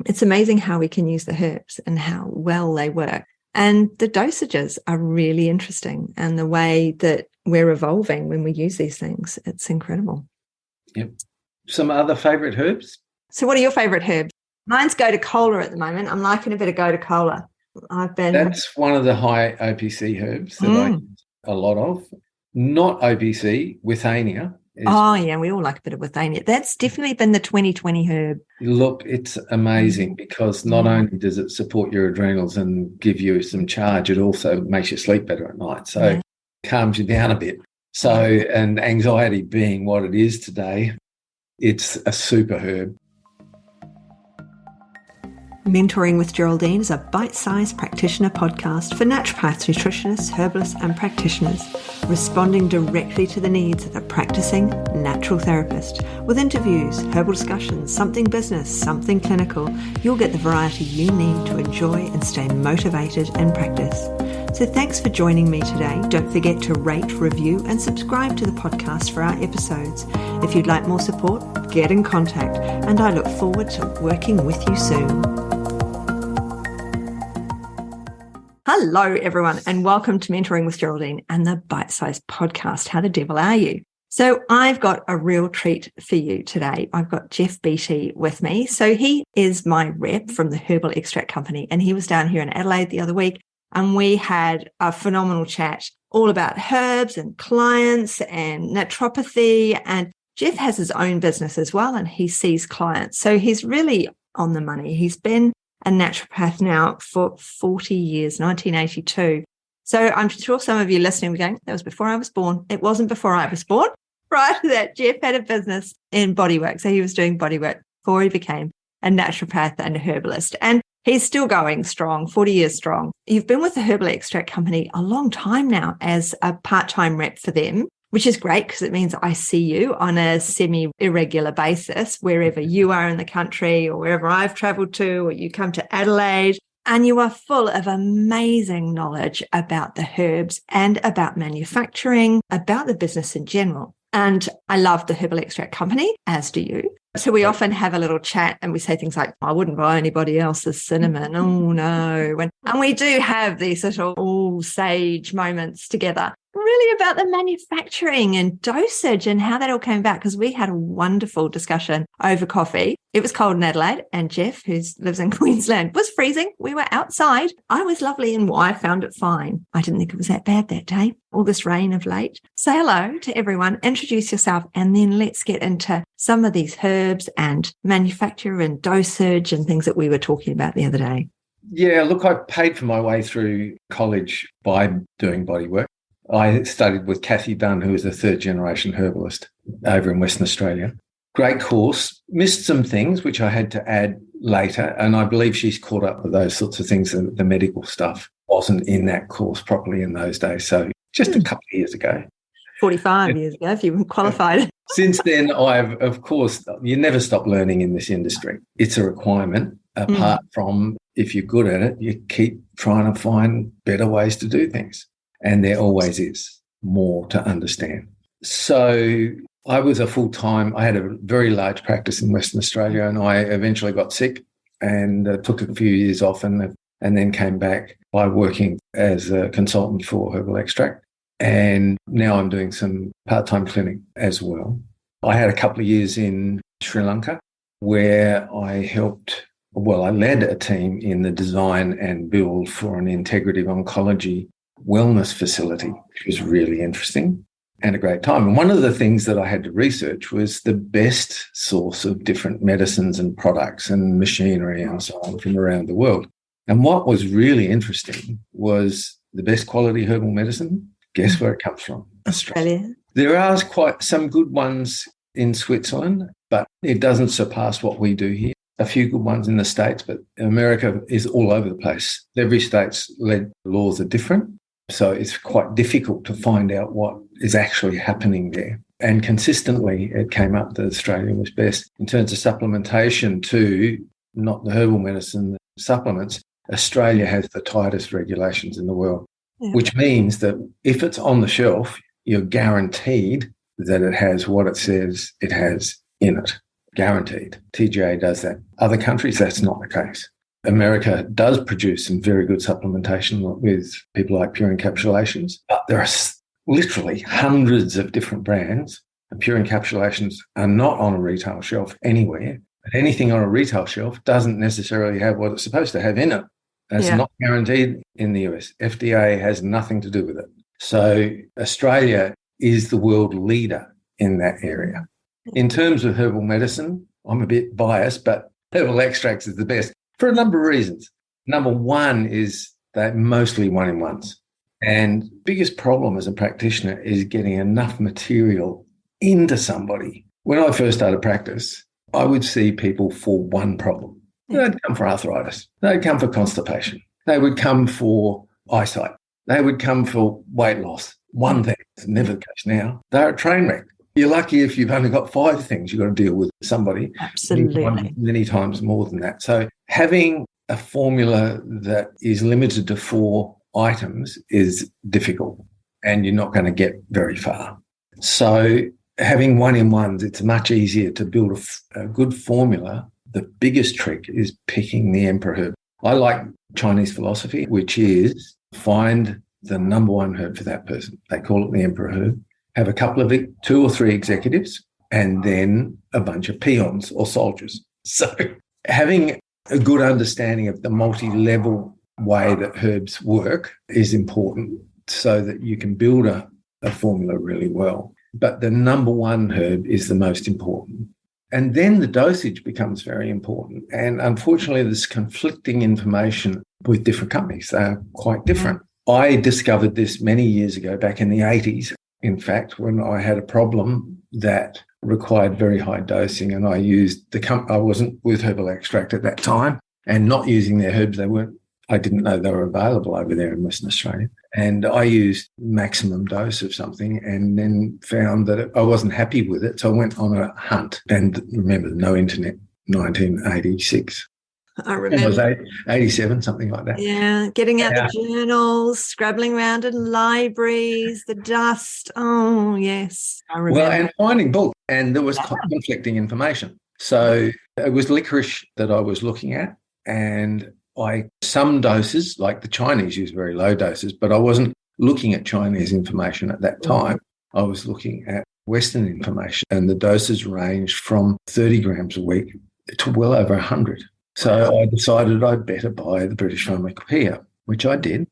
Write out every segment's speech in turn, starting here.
It's amazing how we can use the herbs and how well they work. And the dosages are really interesting, and the way that we're evolving when we use these things, it's incredible. Yep. Some other favourite herbs? So what are your favourite herbs? Mine's gotu kola at the moment. I'm liking a bit of gotu kola. That's one of the high OPC herbs that I use a lot of. Not OPC, withania. Oh, yeah, we all like a bit of withania. That's definitely been the 2020 herb. Look, it's amazing because not only does it support your adrenals and give you some charge, it also makes you sleep better at night. So it calms you down a bit. So, and anxiety being what it is today, it's a super herb. Mentoring with Geraldine is a bite-sized practitioner podcast for naturopaths, nutritionists, herbalists and practitioners, responding directly to the needs of the practicing natural therapist. With interviews, herbal discussions, something business, something clinical, you'll get the variety you need to enjoy and stay motivated in practice. So thanks for joining me today. Don't forget to rate, review and subscribe to the podcast for our episodes. If you'd like more support, get in contact, and I look forward to working with you soon. Hello, everyone, and welcome to Mentoring with Geraldine and the Bite-Sized Podcast. How the devil are you? So I've got a real treat for you today. I've got Geoff Beaty with me. So he is my rep from the Herbal Extract Company, and he was down here in Adelaide the other week, and we had a phenomenal chat all about herbs and clients and naturopathy. And Geoff has his own business as well, and he sees clients. So he's really on the money. He's been a naturopath now for 40 years, 1982. So I'm sure some of you listening were going, that was before I was born. It wasn't before I was born. Prior to that, Geoff had a business in bodywork. So he was doing bodywork before he became a naturopath and a herbalist. And he's still going strong, 40 years strong. You've been with the Herbal Extract Company a long time now as a part-time rep for them, which is great because it means I see you on a semi-irregular basis wherever you are in the country or wherever I've travelled to, or you come to Adelaide, and you are full of amazing knowledge about the herbs and about manufacturing, about the business in general. And I love the Herbal Extract Company, as do you. So we often have a little chat and we say things like, I wouldn't buy anybody else's cinnamon. Oh, no. And we do have these little sage moments together, really about the manufacturing and dosage and how that all came about, because we had a wonderful discussion over coffee. It was cold in Adelaide, and Geoff, who lives in Queensland, was freezing. We were outside. I was lovely, and I found it fine. I didn't think it was that bad that day. All this rain of late. Say hello to everyone, introduce yourself, and then let's get into some of these herbs and manufacture and dosage and things that we were talking about the other day. Yeah, look, I paid for my way through college by doing bodywork. I studied with Kathy Dunn, who is a third-generation herbalist over in Western Australia. Great course. Missed some things, which I had to add later, and I believe she's caught up with those sorts of things. The medical stuff wasn't in that course properly in those days, so just a couple of years ago. 45 years ago, if you qualified. Since then, of course, you never stop learning in this industry. It's a requirement. Apart from if you're good at it, you keep trying to find better ways to do things. And there always is more to understand. So I was I had a very large practice in Western Australia, and I eventually got sick and took a few years off and then came back by working as a consultant for Herbal Extract. And now I'm doing some part-time clinic as well. I had a couple of years in Sri Lanka where I led a team in the design and build for an integrative oncology wellness facility, which was really interesting and a great time. And one of the things that I had to research was the best source of different medicines and products and machinery and so on from around the world. And what was really interesting was the best quality herbal medicine. Guess where it comes from? Australia. There are quite some good ones in Switzerland, but it doesn't surpass what we do here. A few good ones in the States, but America is all over the place. Every state's laws are different. So it's quite difficult to find out what is actually happening there. And consistently, it came up that Australia was best. In terms of supplementation too, not the herbal medicine, the supplements, Australia has the tightest regulations in the world, which means that if it's on the shelf, you're guaranteed that it has what it says it has in it. guaranteed. TGA does that. Other countries, that's not the case. America does produce some very good supplementation with people like Pure Encapsulations, but there are literally hundreds of different brands. And Pure Encapsulations are not on a retail shelf anywhere. But anything on a retail shelf doesn't necessarily have what it's supposed to have in it. That's not guaranteed in the US. FDA has nothing to do with it. So Australia is the world leader in that area. In terms of herbal medicine, I'm a bit biased, but herbal extracts is the best for a number of reasons. Number one is they're mostly one-in-ones. And biggest problem as a practitioner is getting enough material into somebody. When I first started practice, I would see people for one problem. They'd come for arthritis. They'd come for constipation. They would come for eyesight. They would come for weight loss. One thing. It's never the case now. They're a train wreck. You're lucky if you've only got 5 things you've got to deal with somebody. Absolutely. Many times more than that. So having a formula that is limited to 4 items is difficult, and you're not going to get very far. So having one-in-ones, it's much easier to build a good formula. The biggest trick is picking the emperor herb. I like Chinese philosophy, which is find the number one herb for that person. They call it the emperor herb. Have a couple of 2 or 3 executives, and then a bunch of peons or soldiers. So having a good understanding of the multi-level way that herbs work is important so that you can build a formula really well. But the number one herb is the most important. And then the dosage becomes very important. And unfortunately, there's conflicting information with different companies. They're quite different. I discovered this many years ago, back in the 80s. In fact, when I had a problem that required very high dosing, and I used I wasn't with Herbal Extract at that time, and not using their herbs, I didn't know they were available over there in Western Australia. And I used maximum dose of something and then found that I wasn't happy with it. So I went on a hunt. And remember, no internet, 1986. I remember. It was 87, something like that. Yeah, getting out the journals, scrabbling around in libraries, the dust. Oh, yes, I remember. Well, and finding books, and there was conflicting information. So it was licorice that I was looking at, and some doses, like the Chinese use very low doses, but I wasn't looking at Chinese information at that time. I was looking at Western information, and the doses ranged from 30 grams a week to well over 100. So I decided I'd better buy the British Pharmacopoeia, which I did.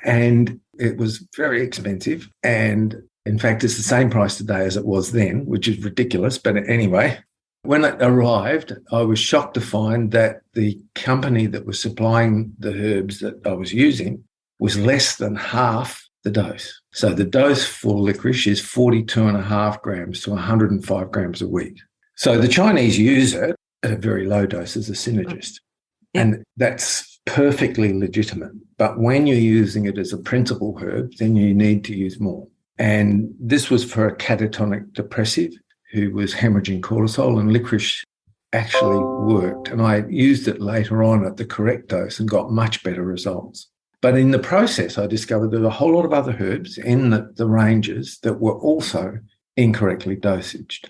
And it was very expensive. And in fact, it's the same price today as it was then, which is ridiculous. But anyway, when it arrived, I was shocked to find that the company that was supplying the herbs that I was using was less than half the dose. So the dose for licorice is 42.5 grams to 105 grams a week. So the Chinese use it at a very low dose as a synergist. Yeah. And that's perfectly legitimate. But when you're using it as a principal herb, then you need to use more. And this was for a catatonic depressive who was hemorrhaging cortisol, and licorice actually worked. And I used it later on at the correct dose and got much better results. But in the process, I discovered there were a whole lot of other herbs in the ranges that were also incorrectly dosaged.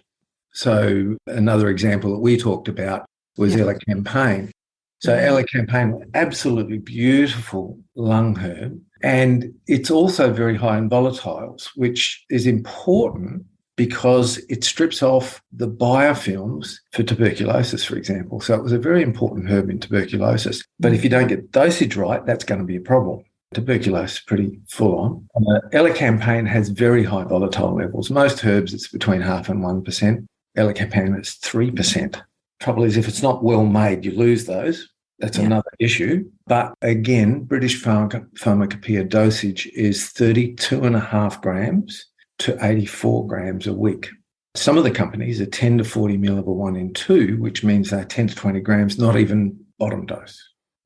So another example that we talked about was Elecampane. So Elecampane, absolutely beautiful lung herb. And it's also very high in volatiles, which is important because it strips off the biofilms for tuberculosis, for example. So it was a very important herb in tuberculosis. But if you don't get dosage right, that's going to be a problem. Tuberculosis is pretty full on. Elecampane has very high volatile levels. Most herbs, it's between 0.5% and 1%. Elecampane is 3%. Trouble is, if it's not well made, you lose those. That's another issue. But again, British Pharmacopoeia dosage is 32.5 grams to 84 grams a week. Some of the companies are 10 to 40 mil of a 1 in 2, which means they're 10 to 20 grams, not even bottom dose.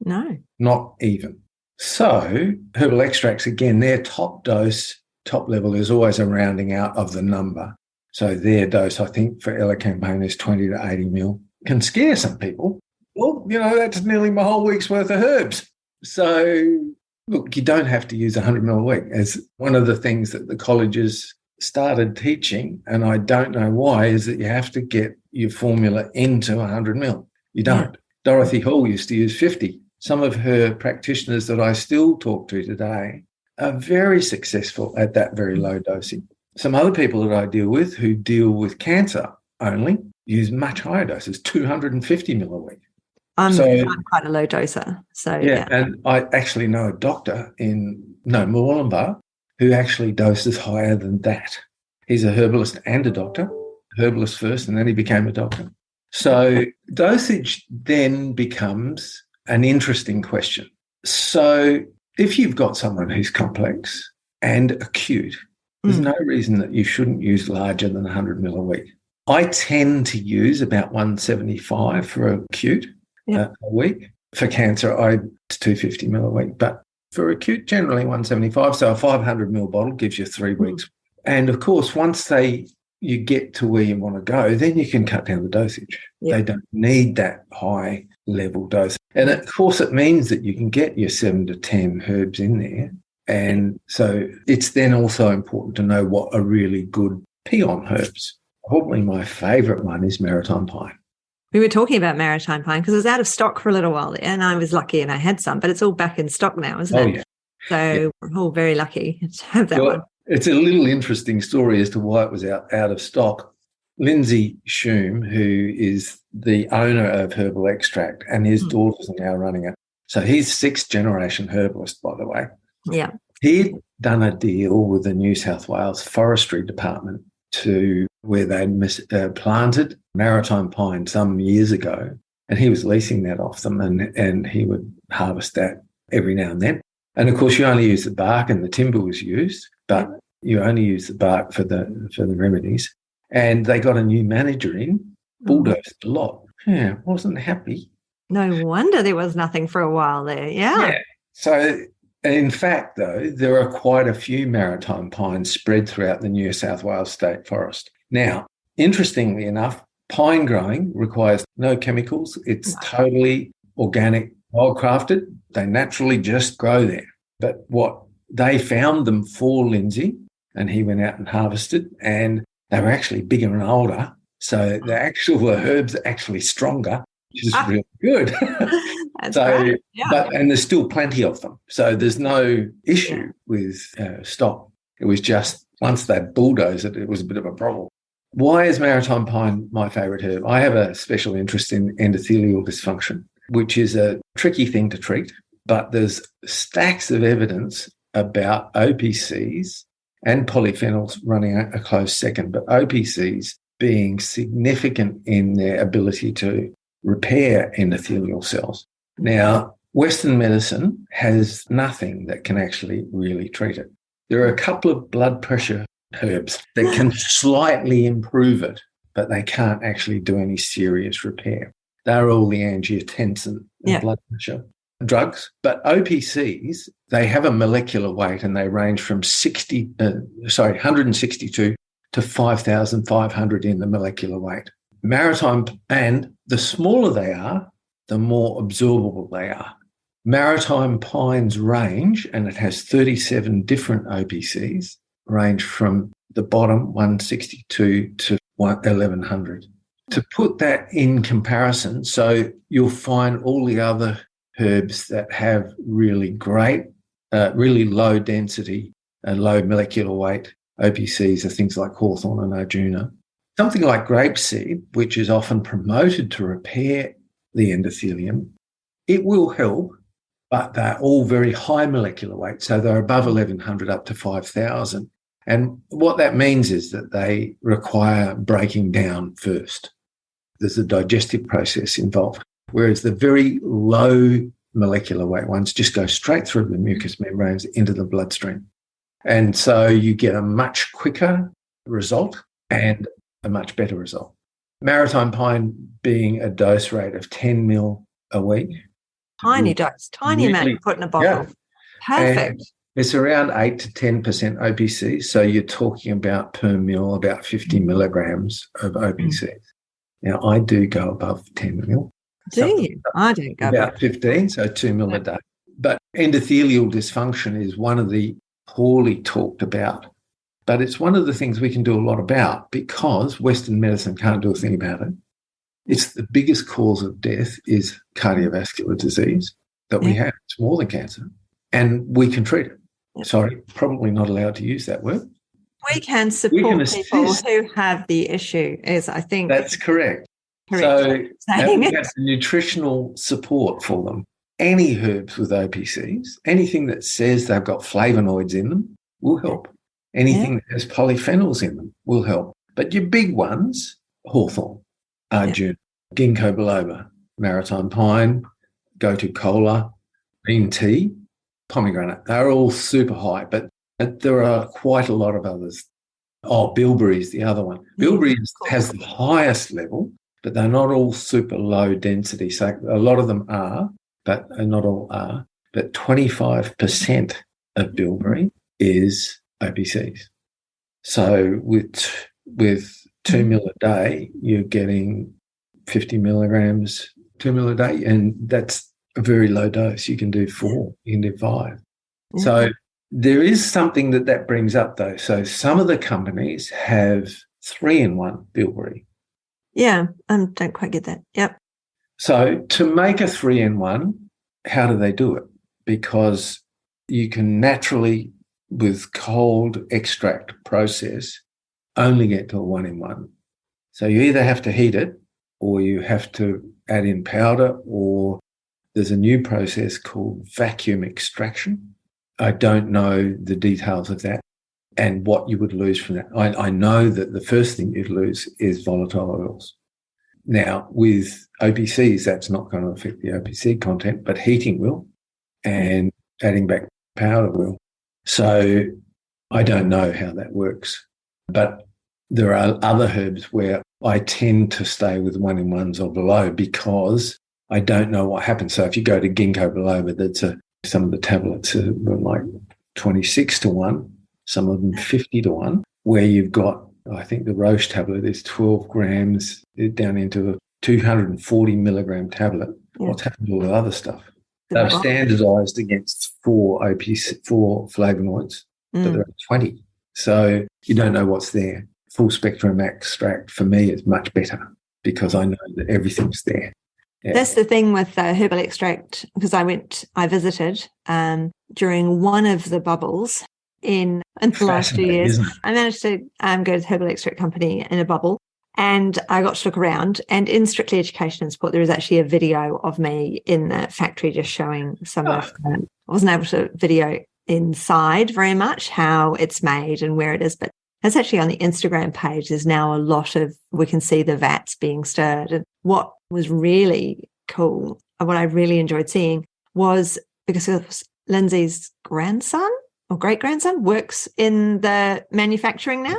No. Not even. So herbal extracts, again, their top level is always a rounding out of the number. So their dose, I think, for Elecampane is 20 to 80 mil. Can scare some people. Well, that's nearly my whole week's worth of herbs. So, look, you don't have to use 100 mil a week. As one of the things that the colleges started teaching, and I don't know why, is that you have to get your formula into 100 ml. You don't. Yeah. Dorothy Hall used to use 50. Some of her practitioners that I still talk to today are very successful at that very low dosing. Some other people that I deal with who deal with cancer only use much higher doses, 250 ml a week. I'm quite a low doser. So yeah. And I actually know a doctor in Moorlambar who actually doses higher than that. He's a herbalist and a doctor, herbalist first, and then he became a doctor. So dosage then becomes an interesting question. So if you've got someone who's complex and acute, there's no reason that you shouldn't use larger than 100 ml a week. I tend to use about 175 for acute a week. For cancer, it's 250 ml a week. But for acute, generally 175. So a 500 ml bottle gives you 3 weeks. And, of course, once you get to where you want to go, then you can cut down the dosage. They don't need that high-level dose. And, of course, it means that you can get your 7 to 10 herbs in there. And so it's then also important to know what are really good pee-on herbs. Probably my favourite one is maritime pine. We were talking about maritime pine because it was out of stock for a little while there, and I was lucky and I had some, but it's all back in stock now, isn't it? Yeah. So we're all very lucky to have that one. It's a little interesting story as to why it was out of stock. Lindsay Shum, who is the owner of Herbal Extract, and his daughters are now running it. So he's 6th generation herbalist, by the way. Yeah. He'd done a deal with the New South Wales Forestry Department to where they'd planted maritime pine some years ago, and he was leasing that off them, and he would harvest that every now and then. And, of course, you only use the bark, and the timber was used, but you only use the bark for the remedies. And they got a new manager in, bulldozed a lot. Yeah, wasn't happy. No wonder there was nothing for a while there. Yeah. So, in fact, though, there are quite a few maritime pines spread throughout the New South Wales State Forest. Now, interestingly enough, pine growing requires no chemicals. It's totally organic, wildcrafted. They naturally just grow there. But what they found them for Lindsay, and he went out and harvested, and they were actually bigger and older. So the herbs are actually stronger, which is really good. That's great. Yeah. And there's still plenty of them. So there's no issue with stock. It was just once they bulldozed it, it was a bit of a problem. Why is maritime pine my favourite herb? I have a special interest in endothelial dysfunction, which is a tricky thing to treat, but there's stacks of evidence about OPCs and polyphenols running a close second, but OPCs being significant in their ability to repair endothelial cells. Now, Western medicine has nothing that can actually really treat it. There are a couple of blood pressure herbs that can slightly improve it, but they can't actually do any serious repair. They're all the angiotensin and blood pressure drugs. But OPCs, they have a molecular weight and they range from 162 to 5,500 in the molecular weight. Maritime, and the smaller they are, the more absorbable they are. Maritime pine's range, and it has 37 different OPCs, range from the bottom 162 to 1,100. To put that in comparison, so you'll find all the other herbs that have really great, really low density and low molecular weight OPCs are things like hawthorn and arjuna. Something like grapeseed, which is often promoted to repair the endothelium, it will help, but they're all very high molecular weight. So they're above 1,100 up to 5,000. And what that means is that they require breaking down first. There's a digestive process involved, whereas the very low molecular weight ones just go straight through the mucous membranes into the bloodstream. And so you get a much quicker result and a much better result. Maritime pine being a dose rate of 10 ml a week. Tiny dose, tiny amount you put in a bottle. Yeah. Perfect. And it's around 8 to 10% OPC. So you're talking about per ml, about 50 milligrams of OPC. Now, I do go above 10 ml. Do you? I don't go about 15, so 2 ml a day. But endothelial dysfunction is one of the poorly talked about But it's one of the things we can do a lot about because Western medicine can't do a thing about it. It's the biggest cause of death is cardiovascular disease that we have. It's more than cancer. And we can treat it. Sorry, probably not allowed to use that word. We can support people who have the issue, is I think. That's correct. So we have nutritional support for them. Any herbs with OPCs, anything that says they've got flavonoids in them will help. Anything that has polyphenols in them will help. But your big ones, hawthorn, arjun, ginkgo biloba, maritime pine, gotu kola, green tea, pomegranate, they're all super high, but there are quite a lot of others. Oh, bilberry is the other one. Bilberry has the highest level, but they're not all super low density. So a lot of them are, but not all are. But 25% of bilberry is OPCs. So with 2 mil a day, you're getting 50 milligrams, 2 mil a day, and that's a very low dose. You can do 4, you can do 5. So there is something that brings up, though. So some of the companies have 3-in-1 bilberry. Yeah, I don't quite get that. Yep. So to make a 3-in-1, how do they do it? Because you can naturally, with cold extract process, only get to a 1-in-1. So you either have to heat it or you have to add in powder, or there's a new process called vacuum extraction. I don't know the details of that and what you would lose from that. I know that the first thing you'd lose is volatile oils. Now, with OPCs, that's not going to affect the OPC content, but heating will, and adding back powder will. So I don't know how that works. But there are other herbs where I tend to stay with 1-in-1s or below because I don't know what happens. So if you go to ginkgo biloba, some of the tablets are like 26-1, some of them 50-1, where you've got, I think the Roche tablet is 12 grams down into a 240 milligram tablet. What's happened to all the other stuff? They've standardized against 4 flavonoids, but there are 20. So you don't know what's there. Full spectrum extract for me is much better because I know that everything's there. Yeah. That's the thing with herbal extract, because I visited during one of the bubbles in the last 2 years. I managed to go to the herbal extract company in a bubble, and I got to look around. And in Strictly Education and Sport, there was actually a video of me in the factory just showing some of I wasn't able to video inside very much how it's made and where it is, but that's actually on the Instagram page. There's now a lot of, we can see the vats being stirred. And what was really cool, and what I really enjoyed seeing, was because Lindsay's grandson or great-grandson works in the manufacturing now.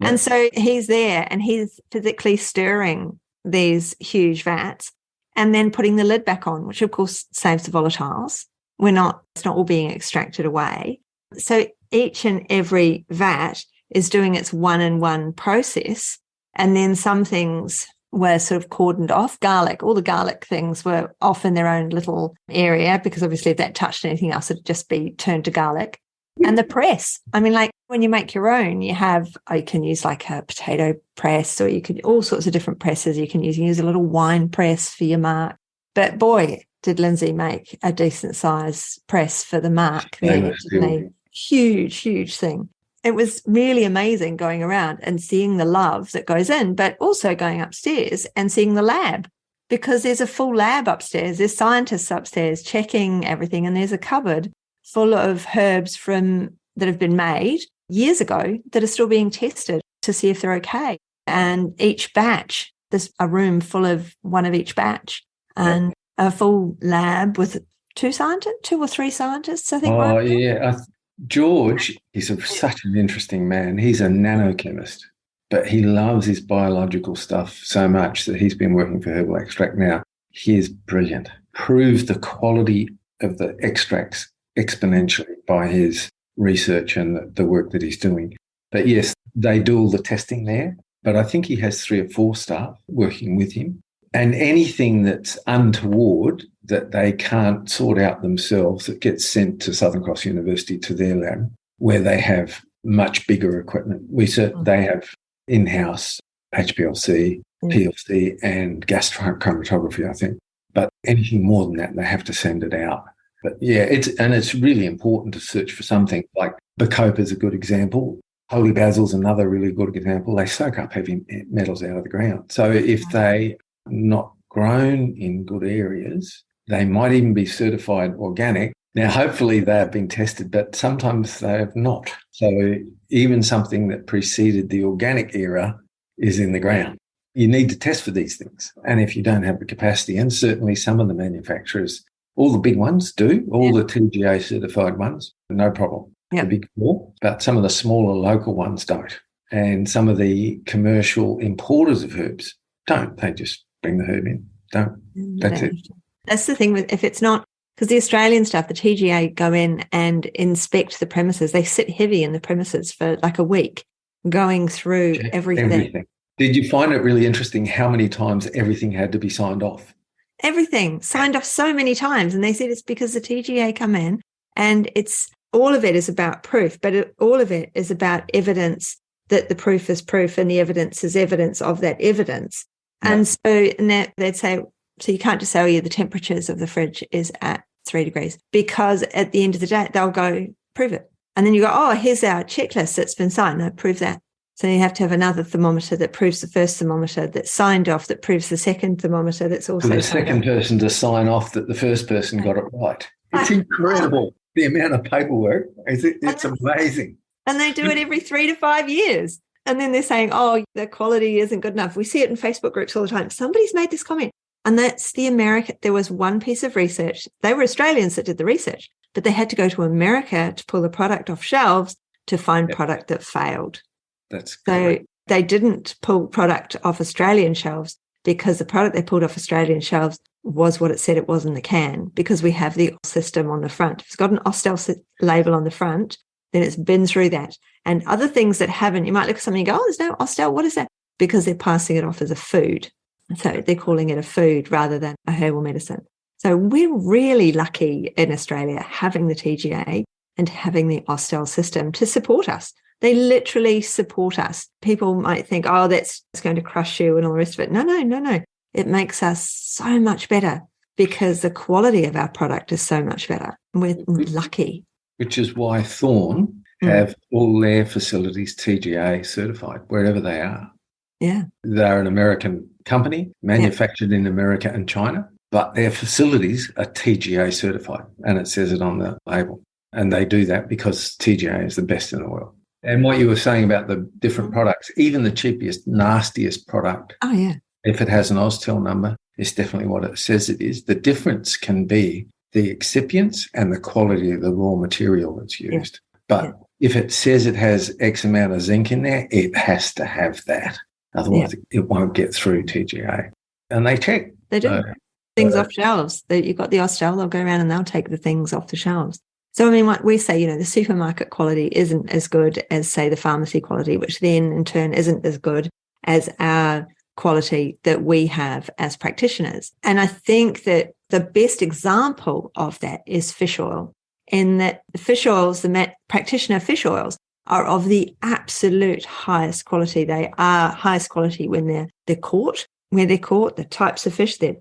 Yeah. And so he's there and he's physically stirring these huge vats and then putting the lid back on, which of course saves the volatiles. It's not all being extracted away. So each and every vat is doing its 1-in-1 process. And then some things were sort of cordoned off. Garlic, all the garlic things were off in their own little area because obviously if that touched anything else, it'd just be turned to garlic. And the press, I mean, like when you make your own, you can use like a potato press, or you could all sorts of different presses you can use a little wine press for your mark. But boy, did Lindsay make a decent size press for the mark there, didn't he? Huge thing. It was really amazing going around and seeing the love that goes in, but also going upstairs and seeing the lab, because there's a full lab upstairs. There's scientists upstairs checking everything, and there's a cupboard full of herbs that have been made years ago that are still being tested to see if they're okay. And each batch, there's a room full of one of each batch, and a full lab with 2 or 3 scientists, I think. Oh, yeah. George is such an interesting man. He's a nanochemist, but he loves his biological stuff so much that he's been working for Herbal Extract now. He is brilliant. Proves the quality of the extracts exponentially by his research and the work that he's doing. But yes, they do all the testing there, but I think he has 3 or 4 staff working with him. And anything that's untoward that they can't sort out themselves, it gets sent to Southern Cross University to their lab, where they have much bigger equipment. They have in-house HPLC, PLC, and gas chromatography, I think. But anything more than that, they have to send it out. But yeah, it's really important to search for something like Bacopa is a good example. Holy basil's another really good example. They soak up heavy metals out of the ground. So if they not grown in good areas, they might even be certified organic. Now, hopefully they have been tested, but sometimes they have not. So even something that preceded the organic era is in the ground. You need to test for these things. And if you don't have the capacity, and certainly some of the manufacturers, all the big ones do, all the TGA certified ones, no problem. The big four, but some of the smaller local ones don't. And some of the commercial importers of herbs don't. They just bring the herb in. Don't. That's it. That's the thing with, if it's not, because the Australian stuff, the TGA go in and inspect the premises. They sit heavy in the premises for like a week, going through everything. Did you find it really interesting how many times everything had to be signed off? Everything signed off so many times. And they said it's because the TGA come in and all of it is about proof, but all of it is about evidence that the proof is proof and the evidence is evidence of that evidence. Yeah. And so they'd say, so you can't just say, the temperatures of the fridge is at 3 degrees, because at the end of the day, they'll go, prove it. And then you go, here's our checklist that's been signed. No, prove that. So you have to have another thermometer that proves the first thermometer that's signed off, that proves the second thermometer that's also for the second person to sign off that the first person got it right. It's incredible. The amount of paperwork, it's amazing. And they do it every 3 to 5 years. And then they're saying, the quality isn't good enough. We see it in Facebook groups all the time. Somebody's made this comment. And that's the American. There was one piece of research. They were Australians that did the research, but they had to go to America to pull the product off shelves to find product that failed. That's correct. So they didn't pull product off Australian shelves because the product they pulled off Australian shelves was what it said it was in the can, because we have the system on the front. If it's got an Austell label on the front, then it's been through that. And other things that haven't, you might look at something and go, there's no Austell. What is that? Because they're passing it off as a food. So they're calling it a food rather than a herbal medicine. So we're really lucky in Australia having the TGA and having the Austell system to support us. They literally support us. People might think, that's going to crush you and all the rest of it. No. It makes us so much better because the quality of our product is so much better. We're lucky. Which is why Thorn have all their facilities TGA certified, wherever they are. Yeah. They're an American company, manufactured in America and China, but their facilities are TGA certified, and it says it on the label. And they do that because TGA is the best in the world. And what you were saying about the different products, even the cheapest, nastiest product, if it has an Austell number, it's definitely what it says it is. The difference can be the excipients and the quality of the raw material that's used. But if it says it has X amount of zinc in there, it has to have that. Otherwise, it won't get through TGA. And they check. They do. Things off shelves. You've got the Austell, they'll go around and they'll take the things off the shelves. So, I mean, what we say, the supermarket quality isn't as good as, say, the pharmacy quality, which then in turn isn't as good as our quality that we have as practitioners. And I think that the best example of that is fish oil, in that the fish oils, the practitioner fish oils, are of the absolute highest quality. They are highest quality when they're caught, where they're caught, the types of fish, they're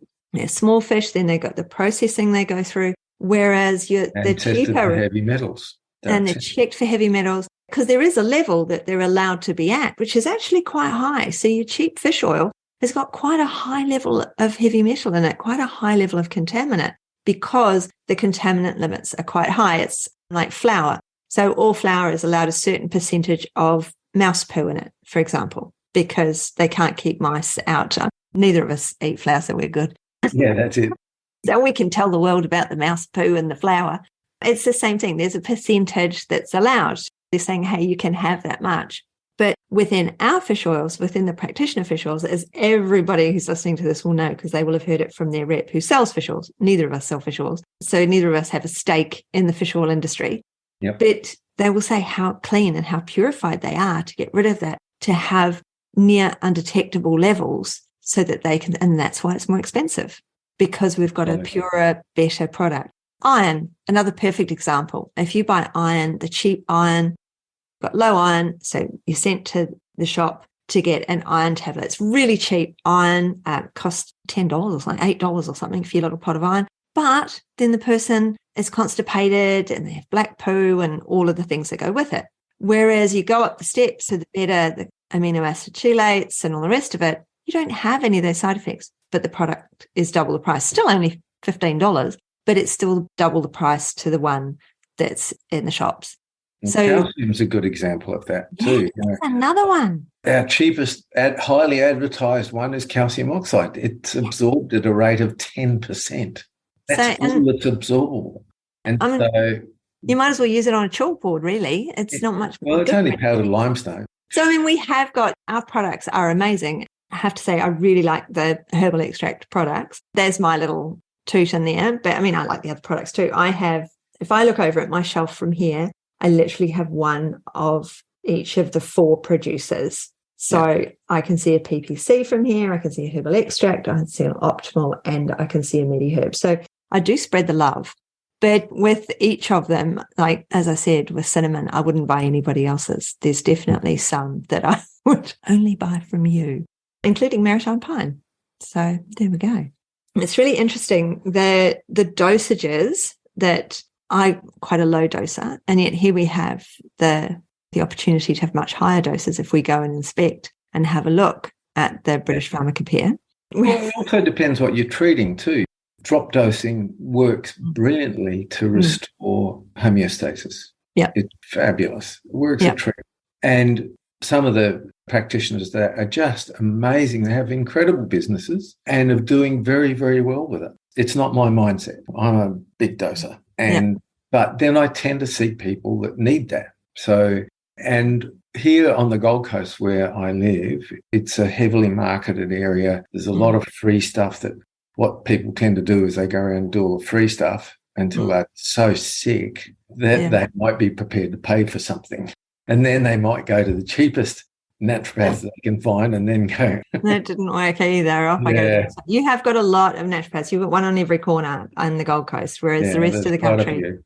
small fish, then they've got the processing they go through. Whereas they're cheaper for heavy metals. And they're checked for heavy metals because there is a level that they're allowed to be at, which is actually quite high. So your cheap fish oil has got quite a high level of heavy metal in it, quite a high level of contaminant, because the contaminant limits are quite high. It's like flour. So all flour is allowed a certain percentage of mouse poo in it, for example, because they can't keep mice out. Neither of us eat flour, so we're good. Yeah, that's it. So we can tell the world about the mouse poo and the flour. It's the same thing. There's a percentage that's allowed. They're saying, hey, you can have that much. But within our fish oils, within the practitioner fish oils, as everybody who's listening to this will know, because they will have heard it from their rep who sells fish oils. Neither of us sell fish oils. So neither of us have a stake in the fish oil industry. Yep. But they will say how clean and how purified they are to get rid of that, to have near undetectable levels so that they can, and that's why it's more expensive. Because we've got a purer, better product. Iron, another perfect example. If you buy iron, the cheap iron, got low iron. So you're sent to the shop to get an iron tablet. It's really cheap. Iron costs $10 or something, $8 or something for your little pot of iron. But then the person is constipated and they have black poo and all of the things that go with it. Whereas you go up the steps to the better, the amino acid chelates and all the rest of it, you don't have any of those side effects, but the product is double the price. Still only $15, but it's still double the price to the one that's in the shops. And so calcium's a good example of that too. That's another one. Our cheapest, highly advertised one is calcium oxide. It's absorbed at a rate of 10%. That's all that's absorbable. And so you might as well use it on a chalkboard, really. It's not much. Well, it's only powdered limestone. So, I mean, we have got, our products are amazing. I have to say, I really like the herbal extract products. There's my little toot in there. But I mean, I like the other products too. I have, if I look over at my shelf from here, I literally have one of each of the 4 producers. So I can see a PPC from here. I can see a herbal extract. I can see an optimal, and I can see a MediHerb. So I do spread the love. But with each of them, like, as I said, with cinnamon, I wouldn't buy anybody else's. There's definitely some that I would only buy from you, including maritime pine. So there we go. It's really interesting. The dosages that I'm quite a low doser, and yet here we have the opportunity to have much higher doses if we go and inspect and have a look at the British Pharmacopoeia. Well, it also depends what you're treating too. Drop dosing works brilliantly to restore homeostasis. Yeah. It's fabulous. It works a treat. And some of the practitioners that are just amazing. They have incredible businesses and are doing very, very well with it. It's not my mindset. I'm a big doser. But then I tend to see people that need that. So, and here on the Gold Coast where I live, it's a heavily marketed area. There's a lot of free stuff that what people tend to do is they go around and do all the free stuff until they're so sick that they might be prepared to pay for something. And then they might go to the cheapest naturopath they can find and then go. That didn't work either. Off I go. You have got a lot of naturopaths. You've got one on every corner on the Gold Coast, whereas the rest of the country,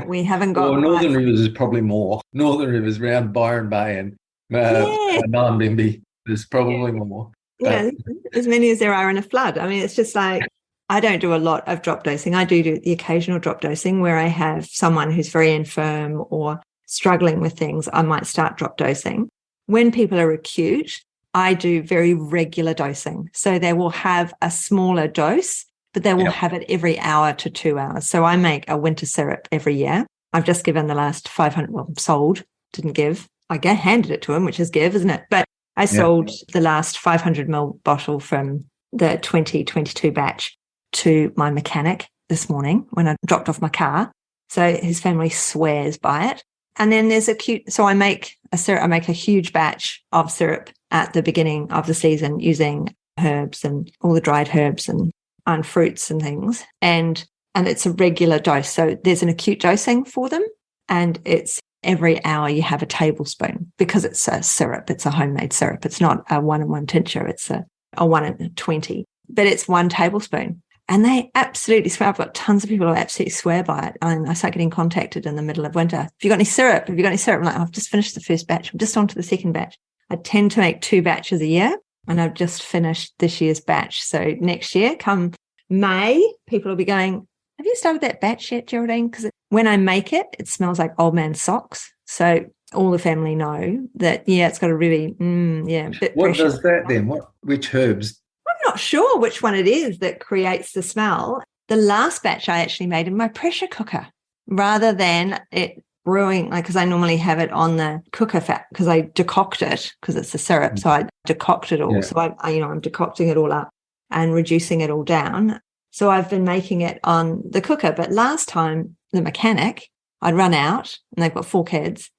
we haven't got. Well, Northern Rivers is probably more. Northern Rivers around Byron Bay and Narrabimby, there's probably more. Yeah, as many as there are in a flood. I mean, it's just like, I don't do a lot of drop dosing. I do the occasional drop dosing where I have someone who's very infirm or struggling with things. I might start drop dosing. When people are acute, I do very regular dosing. So they will have a smaller dose, but they will have it every hour to 2 hours. So I make a winter syrup every year. I've just given the last 500, sold, didn't give. I handed it to him, which is give, isn't it? But I sold the last 500 ml bottle from the 2022 batch to my mechanic this morning when I dropped off my car. So his family swears by it. And then there's so I make a syrup. I make a huge batch of syrup at the beginning of the season using herbs and all the dried herbs and fruits and things. And it's a regular dose. So there's an acute dosing for them, and it's every hour you have a tablespoon because it's a syrup. It's a homemade syrup. It's not a 1-in-1 tincture. It's a 1-in-20, but it's 1 tablespoon. And they absolutely swear. I've got tons of people who absolutely swear by it. And I start getting contacted in the middle of winter. Have you got any syrup? Have you got any syrup? I'm like, I've just finished the first batch. I'm just on to the second batch. I tend to make 2 batches a year, and I've just finished this year's batch. So next year, come May, people will be going, have you started that batch yet, Geraldine? Because when I make it, it smells like old man's socks. So all the family know that, it's got a really, bit What does that then? Which herbs? I'm not sure which one it is that creates the smell. The last batch I actually made in my pressure cooker rather than it brewing, because I normally have it on the cooker fat because I decoct it because it's a syrup. So I decoct it all. Yeah. So I'm decocting it all up and reducing it all down. So I've been making it on the cooker. But last time, the mechanic, I'd run out, and they've got 4 kids.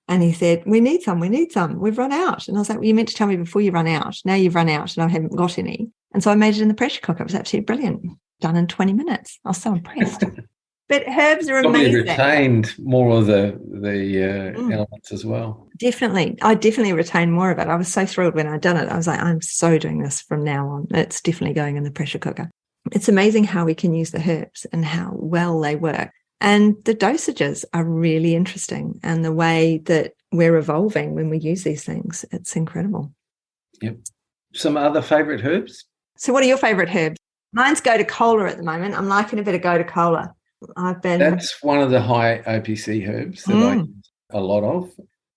And he said, we need some. We've run out. And I was like, well, you meant to tell me before you run out. Now you've run out and I haven't got any. And so I made it in the pressure cooker. It was absolutely brilliant. Done in 20 minutes. I was so impressed. But herbs are amazing. Probably retained more of the elements as well. Definitely. I definitely retained more of it. I was so thrilled when I'd done it. I was like, I'm so doing this from now on. It's definitely going in the pressure cooker. It's amazing how we can use the herbs and how well they work. And the dosages are really interesting, and the way that we're evolving when we use these things, it's incredible. Yep. Some other favourite herbs? So what are your favourite herbs? Mine's gotu kola at the moment. I'm liking a bit of gotu kola. That's one of the high OPC herbs that I use a lot of.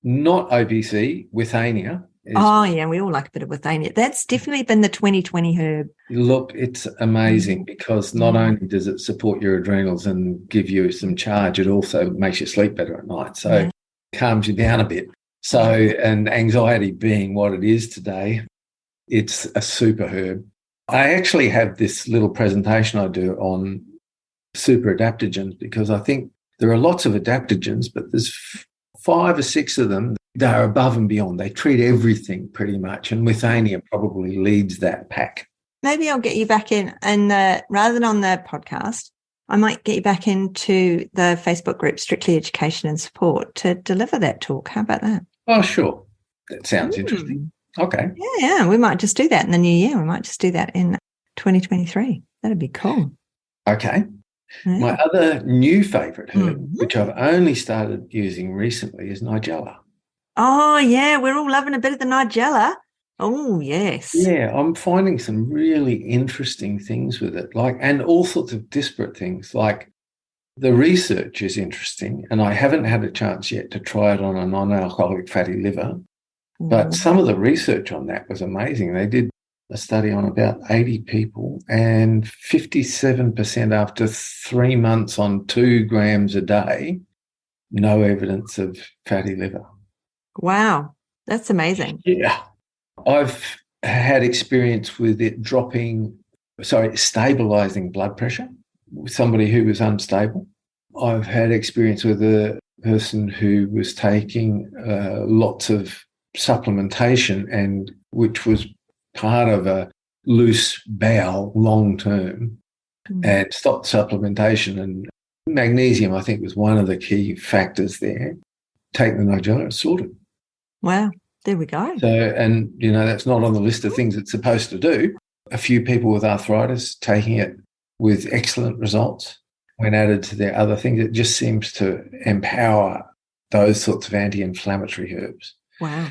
Not OPC, withania. Yeah, we all like a bit of withania. That's definitely been the 2020 herb. Look, it's amazing because not only does it support your adrenals and give you some charge, it also makes you sleep better at night. So it calms you down a bit. So, and anxiety being what it is today, it's a super herb. I actually have this little presentation I do on super adaptogens because I think there are lots of adaptogens, but there's 5 or 6 of them that are above and beyond. They treat everything pretty much, and withania probably leads that pack. Maybe I'll get you back in, and rather than on the podcast, I might get you back into the Facebook group Strictly Education and Support to deliver that talk. How about that? Oh, sure. That sounds interesting. Okay. Yeah, we might just do that in the new year. We might just do that in 2023. That'd be cool. Okay. Yeah. My other new favourite herb, which I've only started using recently, is nigella. Oh, yeah, we're all loving a bit of the nigella. Oh, yes. Yeah, I'm finding some really interesting things with it, and all sorts of disparate things. Like the research is interesting, and I haven't had a chance yet to try it on a non-alcoholic fatty liver, but some of the research on that was amazing. They did a study on about 80 people, and 57% after 3 months on 2 grams a day, no evidence of fatty liver. Wow, that's amazing. Yeah. I've had experience with it stabilising blood pressure with somebody who was unstable. I've had experience with a person who was taking lots of supplementation, and which was part of a loose bowel long term, and stopped supplementation. And magnesium, I think, was one of the key factors there. Take the nigella, it's sorted. Wow, there we go. So, and, that's not on the list of things it's supposed to do. A few people with arthritis taking it with excellent results when added to their other things. It just seems to empower those sorts of anti-inflammatory herbs. Wow.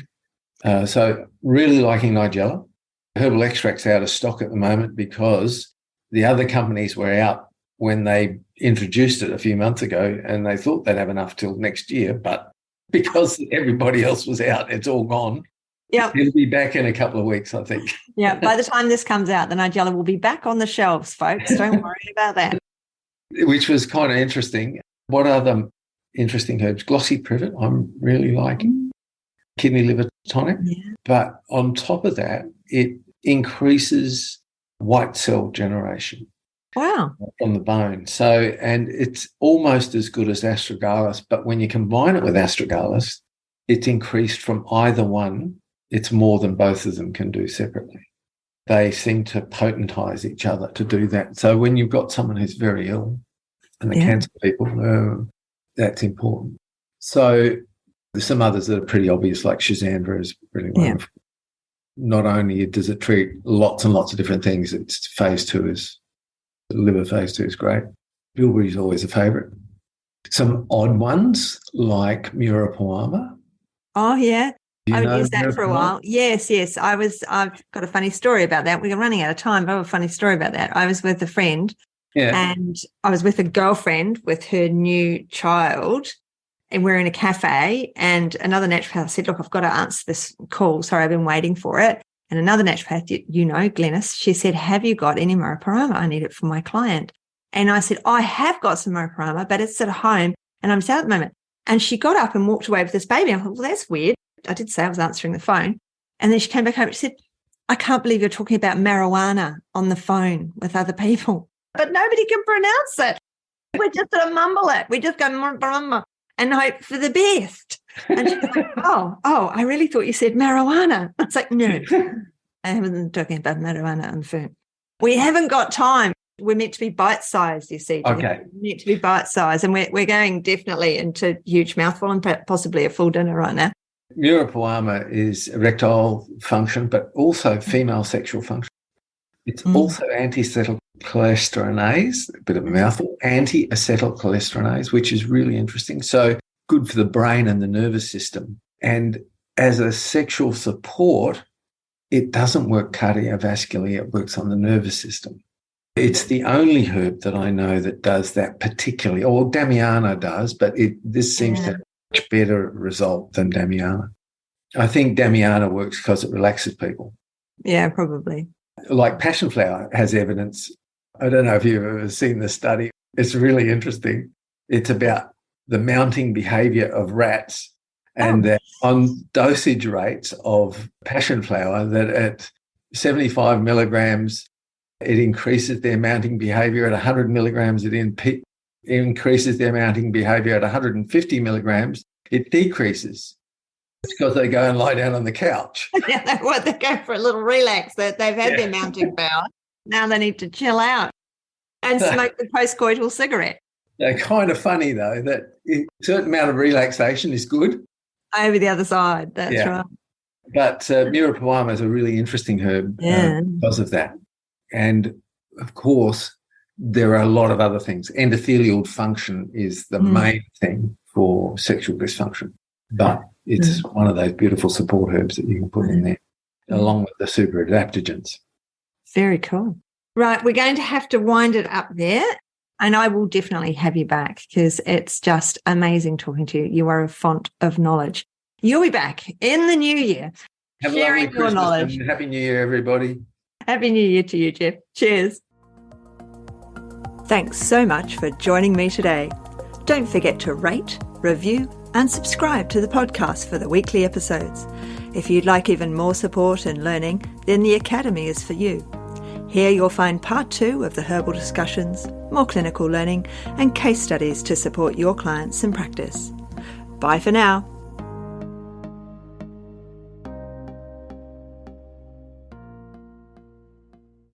So really liking nigella. Herbal extracts out of stock at the moment because the other companies were out when they introduced it a few months ago, and they thought they'd have enough till next year, but because everybody else was out, it's all gone. Yeah, it'll be back in a couple of weeks, I think. Yeah, by the time this comes out, the nigella will be back on the shelves, folks. Don't worry about that. Which was kind of interesting. What other interesting herbs? Glossy privet, I'm really liking. Kidney liver tonic. Yeah. But on top of that, it increases white cell generation. Wow. From the bone. So, and it's almost as good as astragalus, but when you combine it with astragalus, it's increased from either one. It's more than both of them can do separately. They seem to potentize each other to do that. So when you've got someone who's very ill, and the cancer people, that's important. So there's some others that are pretty obvious, like Shazandra is really wonderful. Not only does it treat lots and lots of different things, it's phase 2 is... Liver phase 2 is great. Bilberry is always a favourite. Some odd ones like Murapuama. Oh, yeah. I would use that for a while. Yes. I've got a funny story about that. We're running out of time. I have a funny story about that. I was with a friend and I was with a girlfriend with her new child, and we're in a cafe, and another naturopath said, look, I've got to answer this call. Sorry, I've been waiting for it. And another naturopath, Glenys, she said, have you got any Murapuama? I need it for my client. And I said, I have got some Murapuama, but it's at home and I'm sad at the moment. And she got up and walked away with this baby. I thought, well, that's weird. I did say I was answering the phone. And then she came back home and she said, I can't believe you're talking about marijuana on the phone with other people. But nobody can pronounce it. We just sort of mumble it. We just go Murapuama and hope for the best. And she's like, oh, I really thought you said marijuana. I was like, no, I haven't talking about marijuana on the phone. We haven't got time. We're meant to be bite-sized, you see. Okay. We're meant to be bite-sized, and we're going definitely into huge mouthful and possibly a full dinner right now. Murapuama is erectile function, but also female sexual function. It's also anti-cell Cholestyrinase, a bit of a mouthful, anti-acetylcholinesterase, which is really interesting. So good for the brain and the nervous system. And as a sexual support, it doesn't work cardiovascularly, it works on the nervous system. It's the only herb that I know that does that particularly, or Damiana does, but this seems to have a much better result than Damiana. I think Damiana works because it relaxes people. Yeah, probably. Like passion flower has evidence. I don't know if you've ever seen the study. It's really interesting. It's about the mounting behavior of rats and that on dosage rates of passion flower, that at 75 milligrams, it increases their mounting behavior. At 100 milligrams, it increases their mounting behavior. At 150 milligrams, it decreases. It's because they go and lie down on the couch. Yeah, they go for a little relax. They've had their mounting power. Now they need to chill out and smoke the post-coital cigarette. They're kind of funny, though, that a certain amount of relaxation is good. Over the other side, that's right. But Mirapuama is a really interesting herb because of that. And, of course, there are a lot of other things. Endothelial function is the main thing for sexual dysfunction. But it's one of those beautiful support herbs that you can put in there, along with the super adaptogens. Very cool. Right, we're going to have to wind it up there, and I will definitely have you back because it's just amazing talking to you. You are a font of knowledge. You'll be back in the new year, sharing your knowledge. And Happy New Year, everybody. Happy New Year to you, Geoff. Cheers. Thanks so much for joining me today. Don't forget to rate, review, and subscribe to the podcast for the weekly episodes. If you'd like even more support and learning, then the Academy is for you. Here you'll find part 2 of the herbal discussions, more clinical learning, and case studies to support your clients in practice. Bye for now.